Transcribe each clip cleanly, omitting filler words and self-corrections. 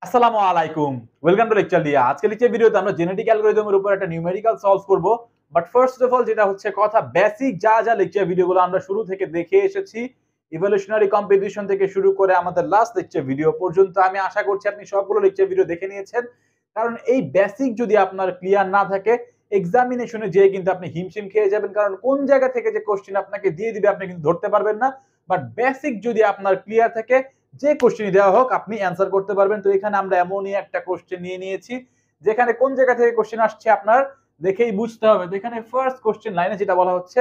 আসসালামু আলাইকুম, welcome to লেকচারলিয়া। আজকে লেকচার ভিডিওতে আমরা জেনেটিক অ্যালগরিদমের উপর একটা নিউমেরিক্যাল সলভ করব। বাট ফার্স্ট অফ অল যেটা হচ্ছে কথা, বেসিক যা যা লেকচার ভিডিওগুলো আমরা শুরু থেকে দেখে এসেছি, ইভলিউশনারি কম্পিটিশন থেকে শুরু করে আমাদের লাস্ট লেকচার ভিডিও পর্যন্ত, আমি আশা করছি আপনি সবগুলো লেকচার ভিডিও দেখে নিয়েছেন। কারণ এই বেসিক যদি আপনার ক্লিয়ার না থাকে, এক্সামিনেশনে যেয়ে কিন্তু আপনি হিমশিম খেয়ে যাবেন। কারণ কোন জায়গা থেকে যে কোশ্চেন আপনাকে দিয়ে দিবে আপনি কিন্তু ধরতে পারবেন না। বাট বেসিক যদি আপনার ক্লিয়ার থাকে, যে কোশ্চেন দেওয়া হোক আপনি অ্যান্সার করতে পারবেন। তো এখানে আমরা এমনই একটা কোশ্চেন নিয়ে নিয়েছি যেখানে কোন জায়গা থেকে কোশ্চেন আসছে আপনার দেখেই বুঝতে হবে। তো এখানে ফার্স্ট কোশ্চেন লাইনে যেটা বলা হচ্ছে,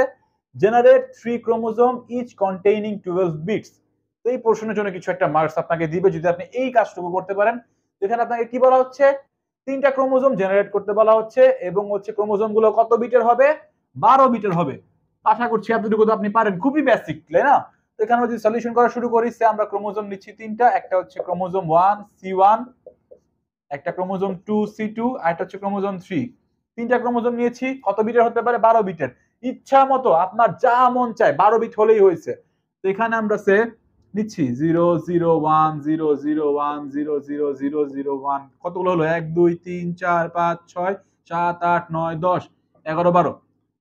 generate 3 chromosome each containing 12 bits. তো এই প্রশ্নের জন্য কিছু একটা মার্কস আপনাকে দিবে যদি আপনি এই কাজটুকু করতে পারেন। এখানে আপনাকে কি বলা হচ্ছে, 3টা ক্রোমোজোম জেনারেট করতে বলা হচ্ছে এবং হচ্ছে ক্রোমোজোম গুলো কত বিটের হবে, 12 বিটের হবে। আশা করছি এতটুকু তো আপনি পারেন, খুবই বেসিক, তাই না? তো এখানে যদি সলিউশন করা শুরু করি, আমরা ক্রোমোজোম নিচ্ছি 3টা, একটা হচ্ছে ক্রোমোজোম 1 C1, একটা ক্রোমোজোম 2 C2, আর একটা হচ্ছে ক্রোমোজোম 3। 3টা ক্রোমোজোম নিয়েছি, কত বিটের হতে পারে, 12 বিটের। ইচ্ছা মতো আপনার যা মন চায় 12 বিট হলেই হয়েছে। তো এখানে আমরা সে নিচ্ছি 0 0 1 0 0 1 0 0 0 0 1, কতগুলো হলো, 1 2 3 4 5 6 7 8 9 10 11 12,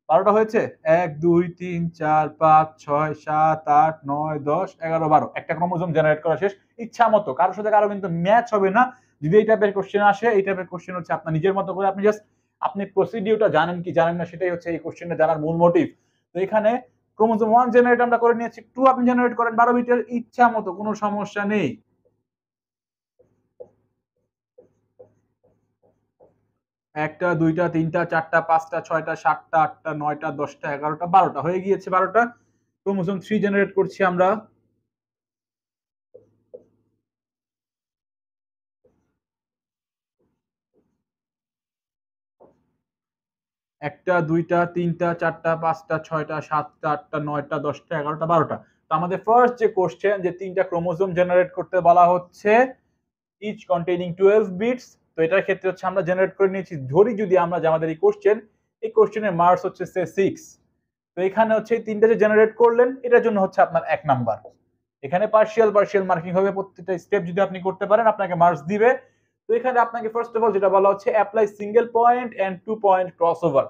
12টা হয়েছে। 1 2 3 4 5 6 7 8 9 10 11 12, একটা ক্রোমোজোম জেনারেট করা শেষ। ইচ্ছা মতো, কারোর সাথে কারো কিন্তু ম্যাচ হবে না। যদি এই টাইপের কোশ্চেন আসে, এই টাইপের কোশ্চেন হচ্ছে আপনার নিজের মতো করে আপনি জাস্ট আপনি প্রসিডিউরটা জানেন কি জানেন না, সেটাই হচ্ছে এই কোশ্চেনটা জানার মূল মোটিভ। তো এখানে ক্রোমোজোম 1 জেনারেট আমরা করে নিয়েছি, 2 আপনি জেনারেট করেন 12 বিটের, ইচ্ছা মতো, কোনো সমস্যা নেই। একটা, দুইটা, তিনটা, চারটা, পাঁচটা, ছয়টা, সাতটা, আটটা, নয়টা, 10টা, 11টা, 12টা হয়ে গিয়েছে। 12টা ক্রোমোজোম 3 জেনারেট করছি আমরা। একটা, দুইটা, তিনটা, চারটা, পাঁচটা, ছয়টা, সাতটা, আটটা, নয়টা, 10টা, 11টা, 12টা। তো আমাদের ফার্স্ট যে কোশ্চেন, যে 3টা ক্রোমোজোম জেনারেট করতে বলা হচ্ছে ইচ কন্টেইনিং 12 বিটস, তো এটার ক্ষেত্রে হচ্ছে আমরা জেনারেট করে নিয়েছি। ধরি যদি আমরা যে আমাদের এই কোশ্চেনের মার্কস হচ্ছে সে 6, তো এখানে হচ্ছে 3টা যে জেনারেট করলেন, এটার জন্য হচ্ছে আপনার 1 নাম্বার। এখানে পার্শিয়াল মার্কিং হবে, প্রত্যেকটা স্টেপ যদি আপনি করতে পারেন আপনাকে মার্কস দিবে। তো এখানে আপনাকে ফার্স্ট অফ অল যেটা বলা হচ্ছে, apply single point and 2 point crossover.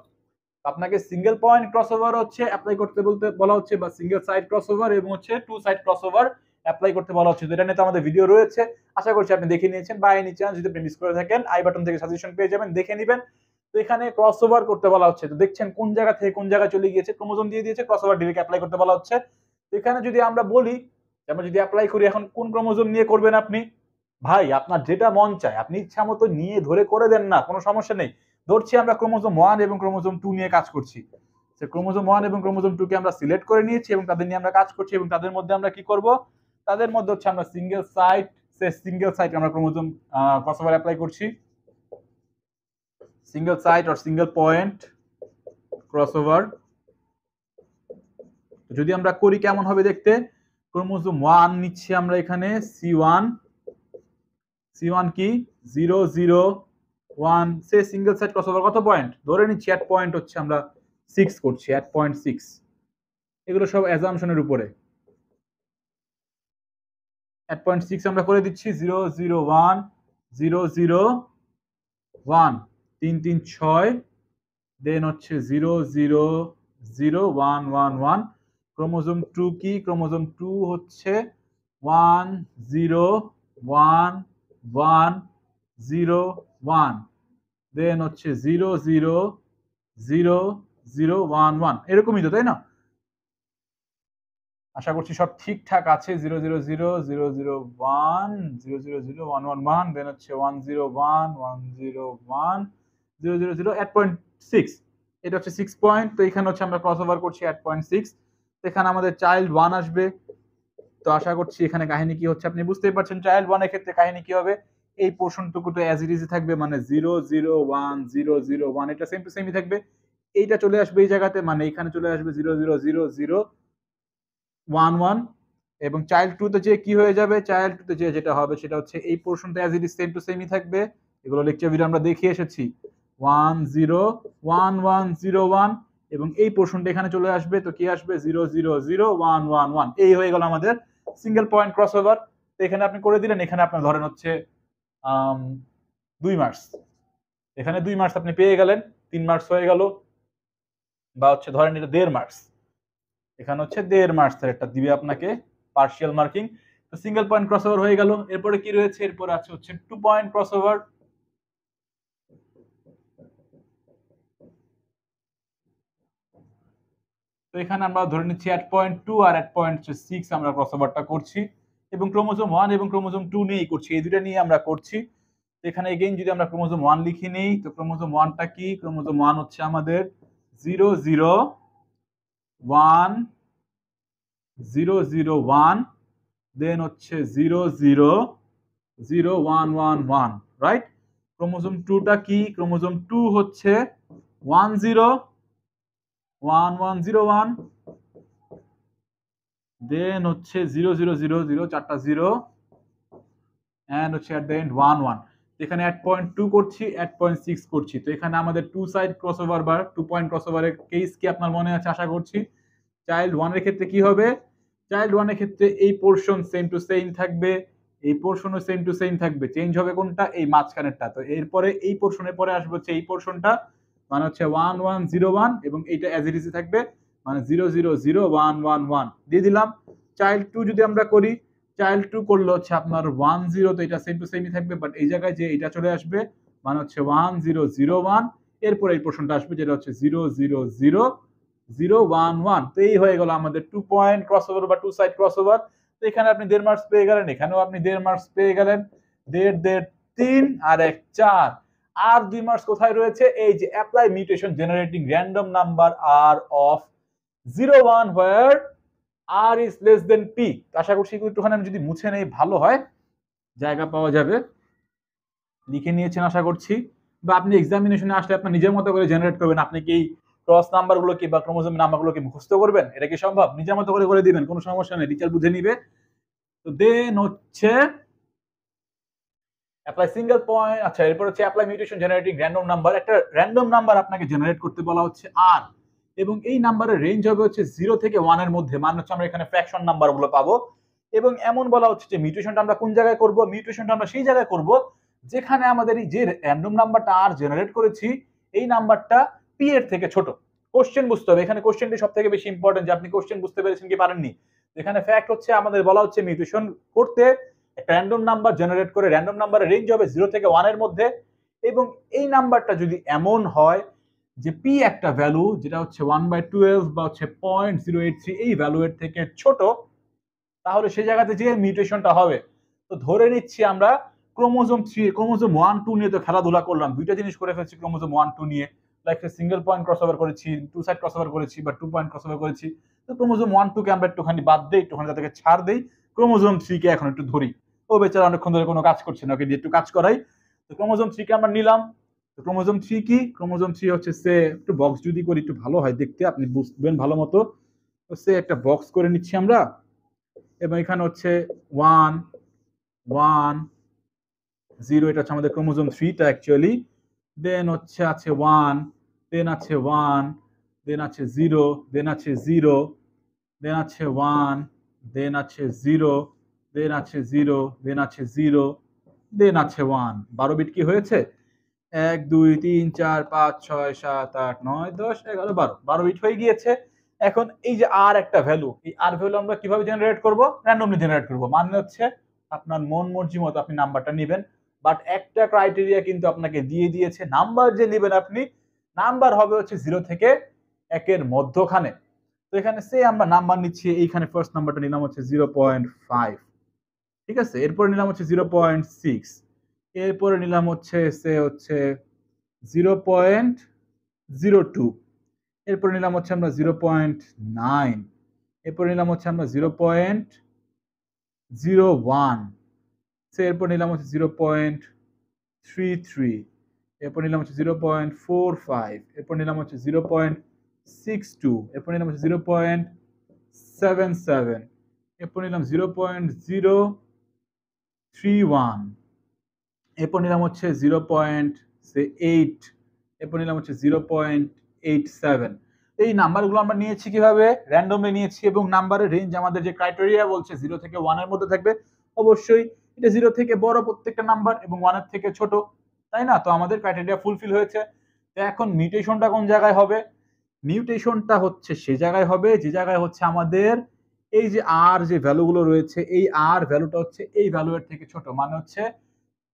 আপনাকে সিঙ্গেল পয়েন্ট ক্রসওভার হচ্ছে অ্যাপ্লাই করতে বলা হচ্ছে, বা সিঙ্গেল সাইড ক্রসওভার এবং হচ্ছে 2 সাইড ক্রসওভার অ্যাপ্লাই করতে বলা হচ্ছে। এটা নিয়ে তো আমাদের ভিডিও রয়েছে, আশা করছি আপনি দেখে নিয়েছেন। বাই এনি চান্স যদি আপনি মিস করে থাকেন, আই বাটন থেকে সাজেশন পেয়ে যাবেন, দেখে নেবেন। তো এখানে ক্রসওভার করতে বলা হচ্ছে, তো দেখছেন কোন জায়গা থেকে কোন জায়গায় চলে গিয়েছে, ক্রোমোজোম দিয়ে দিয়েছে, ক্রসওভার ডিরেক্ট অ্যাপ্লাই করতে বলা হচ্ছে। তো এখানে যদি আমরা বলি, আমরা যদি অ্যাপ্লাই করি, এখন কোন ক্রোমোজোম নিয়ে করবেন আপনি, ভাই আপনার যেটা মন চায় আপনি ইচ্ছা মতো নিয়ে ধরে করে দেন না, কোনো সমস্যা নেই। ধরছি আমরা ক্রোমোজোম 1 এবং ক্রোমোজোম 2 নিয়ে কাজ করছি। ক্রোমোজোম 1 এবং ক্রোমোজোম 2 কে আমরা সিলেক্ট করে নিয়েছি এবং তাদের নিয়ে আমরা কাজ করছি, এবং তাদের মধ্যে আমরা কি করব, তাদের মধ্যে হচ্ছে আমরা সিঙ্গেল সাইট আমরা ক্রোমোজোম ক্রসওভার অ্যাপ্লাই করছি। Single site or single point crossover যদি আমরা করি কেমন হবে দেখতে, ক্রোমোজোম 1 নিচ্ছি আমরা এখানে C1 কি 0 0 1, সে সিঙ্গেল সাইড ক্রসওভার কত পয়েন্ট ধরে নিচ্ছি, 8 পয়েন্ট হচ্ছে আমরা 6 করছি, 8.6। এগুলো সব অ্যাজাম্পশনের উপরে। 8.6 আমরা করে দিচ্ছি, 0 0 1 0 0 1 3 3 6, দেন হচ্ছে 0 0 0 1 1 1। ক্রোমোজোম 2 কি, ক্রোমোজোম 2 হচ্ছে 1 0 1 1 0 1, দেন হচ্ছে 0 0 0 0 1 1, এরকমই তো, তাই না? আশা করছি সব ঠিকঠাক আছে। 0 0 0 0 0 1 0 0 0 1 1 1, দেন হচ্ছে 1 0 1 1 0 1 0 0 0 8.6, এটা হচ্ছে 6 পয়েন্ট। তো এখানে হচ্ছে আমরা ক্রসওভার করছি 8.6। তো এখানে আমাদের চাইল্ড 1 আসবে। তো আশা করছি এখানে কাহিনী কি হচ্ছে আপনি বুঝতেই পারছেন। চাইল্ড 1 এর ক্ষেত্রে কাহিনী কি হবে, এই পোর্শনটুকু তো অ্যাজ ইট ইজ থাকবে, মানে 0 0 1 0 0 1, এটা সেম টু সেমই থাকবে। এইটা চলে আসবে এই জায়গাতে, মানে এখানে চলে আসবে 0 0 0 0 1 1, এবং চাইল্ড 2 তে যে কি হয়ে যাবে, চাইল্ড 2 তে যে যেটা হবে সেটা হচ্ছে এই পোরশনটা as it is same to সেমই থাকবে। এগুলো লেকচার ভিডিও আমরা দেখে এসেছি। 1 0 1 1 0 1, এবং এই পোরশনটা এখানে চলে আসবে। তো কি আসবে, 0 0 0 1 1 1। এই হয়ে গেল আমাদের সিঙ্গেল পয়েন্ট ক্রসওভার। তো এখানে আপনি করে দিলেন, এখানে আপনার ধরেন হচ্ছে 2 মার্কস। এখানে 2 মার্কস আপনি পেয়ে গেলেন, 3 মার্কস হয়ে গেল, বা হচ্ছে ধরেন এটা 1.5 মার্কস, এখানে হচ্ছে 1.5 মার্কসের একটা দিবে আপনাকে পার্শিয়াল মার্কিং। তো সিঙ্গেল পয়েন্ট ক্রসওভার হয়ে গেল। এরপরে কি রয়েছে, এরপরে আছে হচ্ছে 2 পয়েন্ট ক্রসওভার। তো এখানে আমরা ধরে নিচ্ছি 8.2 আর 8.6 আমরা ক্রসওভারটা করছি, এবং ক্রোমোজোম 1 এবং ক্রোমোজোম 2 নিয়েই করছি, এই দুটো নিয়ে আমরা করছি। তো এখানে এগেইন যদি আমরা ক্রোমোজোম 1 লিখে নেই, তো ক্রোমোজোম 1টা কি, ক্রোমোজোম 1 হচ্ছে আমাদের 001 দেন হচ্ছে 0000111, রাইট। ক্রোমোজোম 2টা কি, ক্রোমোজোম 2 হচ্ছে 101101, দেন হচ্ছে 0000, চারটা 0, এন্ড হচ্ছে এট দ্য এন্ড 11। এখানে 8.2 করছি, 8.6 করছি। তো এখানে আমাদের 2 সাইড ক্রসওভার বা 2 পয়েন্ট ক্রসওভারের কেস কি আপনার মনে আছে আশা করছি। চাইল্ড 1 এর ক্ষেত্রে কি হবে, চাইল্ড 1 এর ক্ষেত্রে এই পোরশন সেম টু সেম থাকবে, এই পোরশনও সেম টু সেম থাকবে, চেঞ্জ হবে কোনটা, এই মাঝখানেরটা। তো এরপরে এই পোরশনের পরে আসবে হচ্ছে এই পোরশনটা, মানে হচ্ছে 1101, এবং এইটা অ্যাজ ইট ইজ থাকবে, মানে 000111 দিয়ে দিলাম। চাইল্ড 2 যদি আমরা করি, চাইল্ড 2 করলে হচ্ছে আপনার 10, তো এটা সেম টু সেমই থাকবে, বাট এই জায়গায় যে এটা চলে আসবে, মানে হচ্ছে 1001, এরপর এই পোরশনটা আসবে যেটা হচ্ছে 000011। তো এই হয়ে গেল আমাদের 2 পয়েন্ট ক্রসওভার বা 2 সাইড ক্রসওভার। তো এখানে আপনি 1.5 মার্কস পেয়ে গেলেন, এখানেও আপনি 1.5 মার্কস পেয়ে গেলেন, 1.5 3 আর 1 4। আর 2 মার্কস কোথায় রয়েছে, এই যে apply mutation generating random number r of 01 where r is less than p। আশা করছি একটুখানি আমি যদি মুছে নেই ভালো হয়, জায়গা পাওয়া যাবে। লিখে নিয়েছেন আশা করছি, বা আপনি এক্সামিনেশনে আসলে আপনার নিজের মতো করে জেনারেট করবেন। আপনি কি ক্রস নাম্বারগুলোকে বা ক্রোমোজোম নাম্বারগুলোকে মুখস্থ করবেন? এটা কি সম্ভব? নিজের মতো করে দিবেন, কোনো সমস্যা নেই, টিচার বুঝে নিবে। তো দেন হচ্ছে অ্যাপ্লাই সিঙ্গেল পয়েন্ট, আচ্ছা এরপর হচ্ছে apply mutation generating random number. একটা র্যান্ডম নাম্বার আপনাকে জেনারেট করতে বলা হচ্ছে আর, এবং এই নাম্বারের রেঞ্জ হবে হচ্ছে 0 থেকে 1 এর মধ্যে, মানে হচ্ছে আমরা এখানে ফ্র্যাকশন নাম্বারগুলো পাবো। এবং এমন বলা হচ্ছে যে মিউটেশনটা আমরা কোন জায়গায় করব, মিউটেশনটা আমরা সেই জায়গায় করব যেখানে আমাদের এই যে র্যান্ডম নাম্বারটা আর জেনারেট করেছি, এই নাম্বারটা পি এর থেকে ছোট। কোশ্চেন বুঝতে হবে, এখানে কোশ্চেনটি সব থেকে বেশি ইম্পর্টেন্ট, যে আপনি কোশ্চেন বুঝতে পেরেছেন কি পারেননি। এখানে ফ্যাক্ট হচ্ছে আমাদের বলা হচ্ছে মিউটেশন করতে একটা র্যান্ডম নাম্বার জেনারেট করে, র্যান্ডম নাম্বারের রেঞ্জ হবে 0 থেকে 1 এর মধ্যে, এবং এই নাম্বারটা যদি এমন হয় যে পি একটা ভ্যালু যেটা হচ্ছে 1/12 বা হচ্ছে 0.083 এই ভ্যালু এর থেকে ছোট, তাহলে সেই জায়গাতে যে মিউটেশনটা হবে। তো ধরে নিচ্ছি আমরা ক্রোমোজোম 3, ক্রোমোজোম 1 2 নিয়ে তো খেলাধুলা করলাম, দুইটা জিনিস করে ফেলছি ক্রোমোজোম 1 2 নিয়ে, লাইক সিঙ্গেল পয়েন্ট ক্রসওভার করেছি, 2 সাইড ক্রসওভার করেছি, বা 2 পয়েন্ট ক্রসওভার করেছি। তো ক্রোমোজোম 1 2 কে আমরা একটুখানি বাদ দেই, একটুখানি তাদেরকে ছাড় দেই, ক্রোমোজোম 3 কে এখন একটু ধরি। ও বেচারা অনেকক্ষণ ধরে কোনো কাজ করছে না, ওকে দিয়ে একটু কাজ করাই। তো ক্রোমোজোম 3 কে আমরা নিলাম। তো ক্রোমোজোম 3 কি, ক্রোমোজোম 3 হচ্ছে সে একটু বক্স যদি করি একটু ভালো হয় দেখতে, আপনি বুঝবেন ভালো মতো। তো সে একটা বক্স করে নিচ্ছি আমরা, এবং এখানে হচ্ছে 1 1 0, এটা হচ্ছে আমাদের ক্রোমোজোম 3টা অ্যাকচুয়ালি। দেন হচ্ছে আছে 1, দেন আছে 1, দেন আছে 0, দেন আছে 0, দেন আছে 1, দেন আছে 0, দেন আছে 0, দেন আছে 0, দেন আছে 1। 12 বিট কি হয়েছে? 1 2 3 4 5 6 7 8 9 10 11 12, 12 বিট হয়ে গিয়েছে। এখন এই যে আর একটা ভ্যালু, এই আর ভ্যালু আমরা কিভাবে জেনারেট করব, র্যান্ডমলি জেনারেট করব। মানে হচ্ছে আপনার মন মর্জি মতো আপনি নাম্বারটা নেবেন, বাট একটা ক্রাইটেরিয়া কিন্তু আপনাকে দিয়ে দিয়েছে, নাম্বার যে নেবেন আপনি, নাম্বার হবে হচ্ছে 0 থেকে 1 এর মধ্যখানে। তো এখানে সে আমরা নাম্বার নিচ্ছি, এইখানে ফার্স্ট নাম্বারটা নিলাম হচ্ছে 0.5, ঠিক আছে। এরপর নিলাম হচ্ছে 0.6, এরপরে নিলাম হচ্ছে সে হচ্ছে 0.02, এরপর নিলাম হচ্ছে আমরা 0.9, এরপর নিলাম হচ্ছে আমরা 0.01, এরপর নিলাম হচ্ছে 0.33, এরপর নিলাম হচ্ছে 0.45, এরপর নিলাম হচ্ছে 0.62, এরপর নিলাম হচ্ছে 0.77, এরপর নিলাম 0.031, এরপর নিলাম হচ্ছে 0.8, এরপর নিলাম হচ্ছে 0.87। এই নাম্বারগুলো আমরা নিয়েছি কিভাবে, র্যান্ডমলি নিয়েছি, এবং নাম্বারের রেঞ্জ আমাদের যে ক্রাইটেরিয়া বলছে 0 থেকে 1 এর মধ্যে থাকবে। অবশ্যই এটা 0 থেকে বড় প্রত্যেকটা নাম্বার এবং 1 এর থেকে ছোট, তাই না? তো আমাদের ক্রাইটেরিয়া ফুলফিল হয়েছে। তো এখন মিউটেশনটা কোন জায়গায় হবে? মিউটেশনটা হচ্ছে সে জায়গায় হবে যে জায়গায় হচ্ছে আমাদের এই যে আর যে ভ্যালুগুলো রয়েছে, এই আর ভ্যালুটা হচ্ছে এই ভ্যালু এর থেকে ছোট, মানে হচ্ছে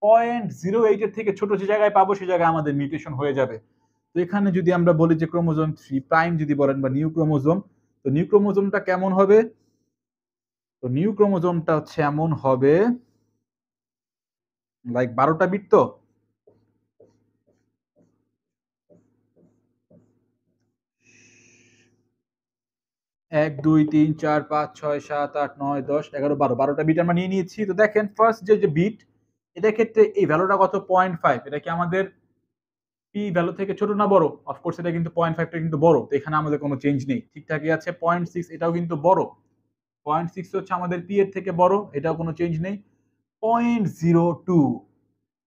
0.08 এর থেকে ছোট যে জায়গায় পাবো সে জায়গায় আমাদের মিউটেশন হয়ে যাবে। তো এখানে যদি আমরা বলি যে ক্রোমোজোম 3 প্রাইম যদি বলেন বা নিউ ক্রোমোজোম, তো নিউ ক্রোমোজোমটা কেমন হবে? তো নিউ ক্রোমোজোমটা হচ্ছে এমন হবে লাইক 12টা বিট, তো 1 2 3 4 5 6 7 8 9 10 11 12 12টা বিট আমরা নিয়ে নিয়েছি। তো দেখেন ফার্স্ট যে বিট, এটার ক্ষেত্রে এই ভ্যালুটা কত? 0.5। এটা কি আমাদের পি ভ্যালু থেকে ছোট না বড়? অফকোর্স এটা কিন্তু 0.5টা কিন্তু বড়, তো এখানে আমাদের কোনো চেঞ্জ নেই, ঠিকঠাকই আছে। 0.6 এটাও কিন্তু বড়, 0.6 হচ্ছে আমাদের পি এর থেকে বড়, এটাও কোনো চেঞ্জ নেই। 0.02,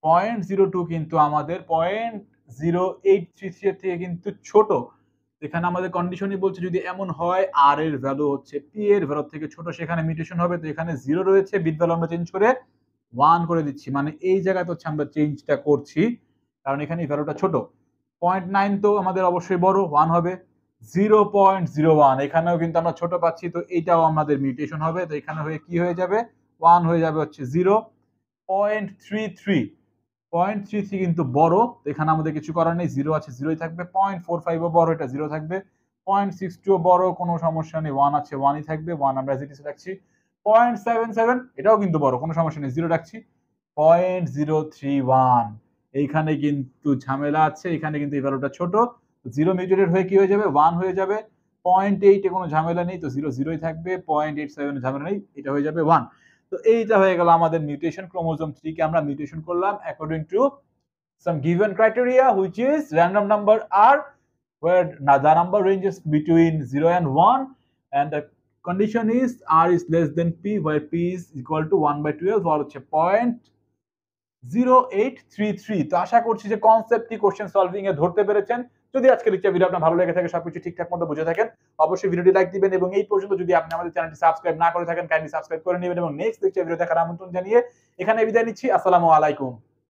0.02 কিন্তু আমাদের 0.0833 এর থেকে কিন্তু ছোট। এখানে আমাদের কন্ডিশনই বলছে যদি এমন হয় আর এর ভ্যালু হচ্ছে পি এর ভ্যালু থেকে ছোট, সেখানে মিউটেশন হবে। তো এখানে 0 রয়েছে, বিট ভ্যালু আমরা চেঞ্জ করে 1 করে দিচ্ছি, মানে এই জায়গাতে হচ্ছে আমরা চেঞ্জটা করছি কারণ এখানে এই ভ্যালুটা ছোট। 0.9 তো আমাদের অবশ্যই বড়, 1 হবে। 0.01 এখানেও কিন্তু আমরা ছোট পাচ্ছি, তো এইটাও আমাদের মিউটেশন হবে। তো এখানে হয়ে কি হয়ে যাবে? 1 হয়ে যাবে হচ্ছে 0.33। 0.33 কিন্তু বড়, তো এখানে আমাদের কিছু করার নেই, 0 আছে 0ই থাকবে। 0.45 ও বড়, এটা 0 থাকবে। 0.62 ও বড়, কোনো সমস্যা নেই, 1 আছে 1ই থাকবে, 1 আমরা এজ ইট ইজ রাখছি। 0.77 এটাও কিন্তু বড়, কোনো সমস্যা নেই, 0 রাখছি। 0.031 এইখানে কিন্তু ঝামেলা আছে, এখানে কিন্তু এই ভ্যালুটা ছোট, 0 মিউটেটেড হয়ে কি হয়ে যাবে? 1 হয়ে যাবে। 0.8 এ কোনো ঝামেলা নেই, তো 0 0ই থাকবে। 0.87 এ ঝামেলা নেই, এটা হয়ে যাবে 1। তো এইটা হয়ে গেল আমাদের মিউটেশন। ক্রোমোজোম 3 কে আমরা মিউটেশন করলাম according to some given criteria which is random number r where the number ranges between 0 and 1 and the condition is r is less than p where p is equal to 1 by 12 or হচ্ছে 0.0833। তো আশা করছি যে কনসেপ্টটি question solving এ ধরতে পেরেছেন। যদি আজকের lecture video আপনার ভালো লেগে থাকে, সবকিছু ঠিকঠাক মতো বুঝে থাকেন, অবশ্যই ভিডিওটি লাইক দিবেন এবং এই পর্যন্ত যদি আপনি আমাদের চ্যানেলটি সাবস্ক্রাইব না করে থাকেন কাইন্ডলি সাবস্ক্রাইব করে নেবেন এবং নেক্সট লেকচার ভিডিও দেখার আমন্ত্রণ জানিয়ে এখানে বিদায় নিচ্ছি। আসসালামু আলাইকুম।